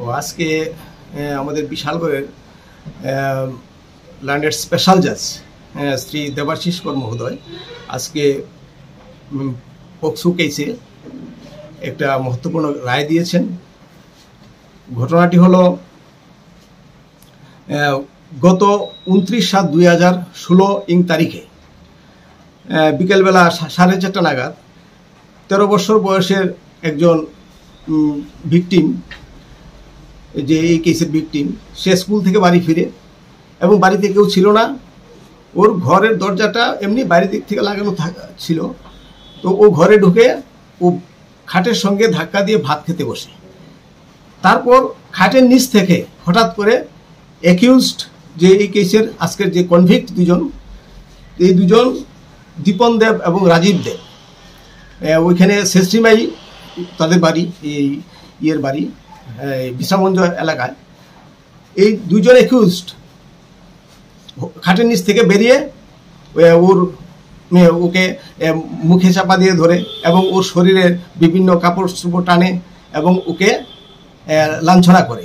ও আজকে আমাদের বিশালগড়ের ল্যান্ডের স্পেশাল জাজ শ্রী দেবাশিস কর মহোদয় আজকে পক্সো কেসে একটা মহত্বপূর্ণ রায় দিয়েছেন। ঘটনাটি হলো গত 29/7/2016 তারিখে বিকেলবেলা 4:30 নাগাদ 13 বছর বয়সের একজন ভিকটিম, যে এই কেসের ভিকটিম, সে স্কুল থেকে বাড়ি ফিরে এবং বাড়িতে কেউ ছিল না। ওর ঘরের দরজাটা এমনি বাইরের দিক থেকে লাগানো ছিল, তো ও ঘরে ঢুকে ও খাটের সঙ্গে ধাক্কা দিয়ে ভাত খেতে বসে। তারপর খাটের নিচ থেকে হঠাৎ করে অ্যাকিউজড, যে এই কেসের আজকের যে কনভিক্ট দুজন, এই দুজন দীপন দেব এবং রাজীব দেব, ওইখানে শেষরিমাই তাদের বাড়ি, এই ইয়ের বাড়ি বিশ্রামগঞ্জ এলাকায়। এই দুজন অ্যাকিউজড খাটের নিচ থেকে বেরিয়ে ওকে মুখে চাপা দিয়ে ধরে এবং ওর শরীরের বিভিন্ন কাপড় চোপড় টানে এবং ওকে লাঞ্ছনা করে,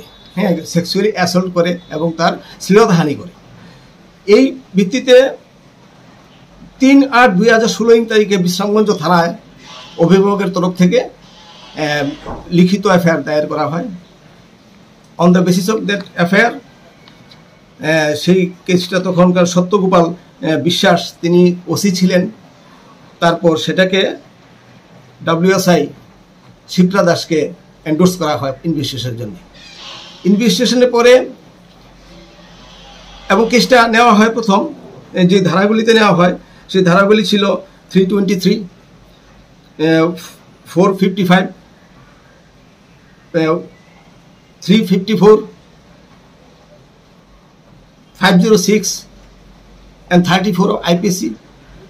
সেক্সুয়ালি অ্যাসল্ট করে এবং তার শ্লীলতাহানি করে। এই ভিত্তিতে 3/8/2016 তারিখে বিশ্রামগঞ্জ থানায় অভিভাবকের তরফ থেকে লিখিত এফআইআর দায়ের করা হয়। On the basis of that FIR, সেই কেসটা তখনকার সত্যগোপাল বিশ্বাস, তিনি ওসি ছিলেন। তারপর সেটাকে WSI শিপ্রা দাসকে এন্ডোর্স করা হয় ইনভেস্টিগেশনের জন্য। ইনভেস্টিগেশনের পরে এবং কেসটা নেওয়া হয়, প্রথম যে ধারাগুলিতে নেওয়া হয় সেই ধারাগুলি ছিল 323, 455, 354, 506 and 34 of IPC,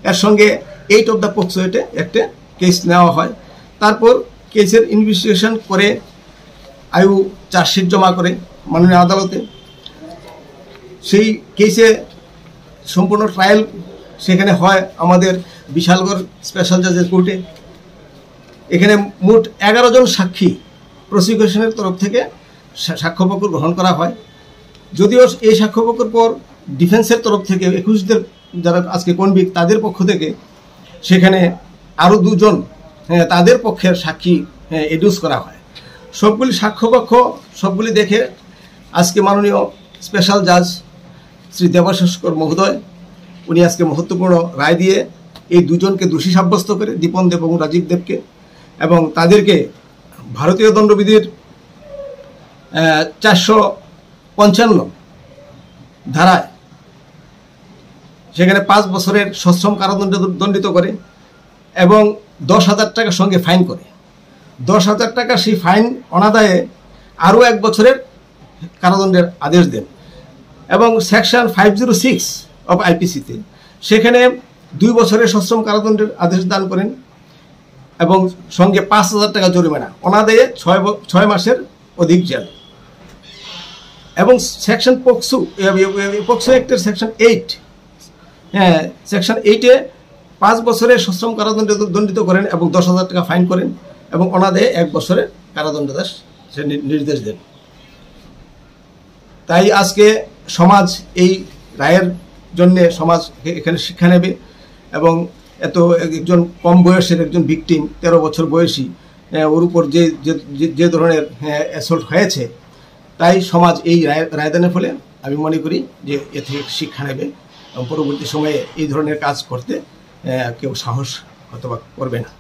এর সঙ্গে 8 of the POCSO একটা কেস নেওয়া হয়। তারপর কেসের ইনভেস্টিগেশন করে আয়ু চার্জশিট জমা করে মাননীয় আদালতে। সেই কেসে সম্পূর্ণ ট্রায়াল সেখানে হয় আমাদের বিশালগড় স্পেশাল জাজের কোর্টে। এখানে মোট 11 জন সাক্ষী প্রসিকিউশনের তরফ থেকে সাক্ষ্যপক্ষ গ্রহণ করা হয়। যদিও এই সাক্ষ্যপক্ষের পর ডিফেন্সের তরফ থেকে একুশদের যারা আজকে কনভিক্ট, তাদের পক্ষ থেকে সেখানে আরও 2 জন তাদের পক্ষের সাক্ষী এডিউস করা হয়। সবগুলি সাক্ষ্যপক্ষ সবগুলি দেখে আজকে মাননীয় স্পেশাল জাজ শ্রী দেবাশিস কর মহোদয়, উনি আজকে মহত্বপূর্ণ রায় দিয়ে এই 2 জনকে দোষী সাব্যস্ত করে, দীপন দেব এবং রাজীব দেবকে, এবং তাদেরকে ভারতীয় দণ্ডবিধির 455 ধারায় সেখানে 5 বছরের সশ্রম কারাদণ্ডে দণ্ডিত করে এবং 10,000 টাকার সঙ্গে ফাইন করে। 10,000 টাকা সেই ফাইন অনাদায়ে আরও 1 বছরের কারাদণ্ডের আদেশ দেন এবং সেকশন 506 অফ IPCতে সেখানে 2 বছরের সশ্রম কারাদণ্ডের আদেশ দান করেন এবং সঙ্গে 5,000 টাকা জরিমানা, অনাদায়ে 6 মাসের অধিক জেল। এবং সেকশন পক্সো অ্যাক্টের সেকশন 8, সেকশন 8-এ 5 বছরের সশ্রম কারাদণ্ডে দণ্ডিত করেন এবং 10,000 টাকা ফাইন করেন এবং অনাদায়ে 1 বছরের কারাদণ্ডাদেশ সে নির্দেশ দেন। তাই আজকে সমাজ এই রায়ের জন্যে সমাজ এখানে শিক্ষা নেবে এবং এত একজন কম বয়সের একজন ভিকটিম, 13 বছর বয়সী, ওর উপর যে ধরনের অ্যাসল্ট হয়েছে, তাই সমাজ এই রায়দানের ফলে আমি মনে করি যে এ থেকে শিক্ষা নেবে এবং পরবর্তী সময়ে এই ধরনের কাজ করতে কেউ সাহস অথবা করবে না।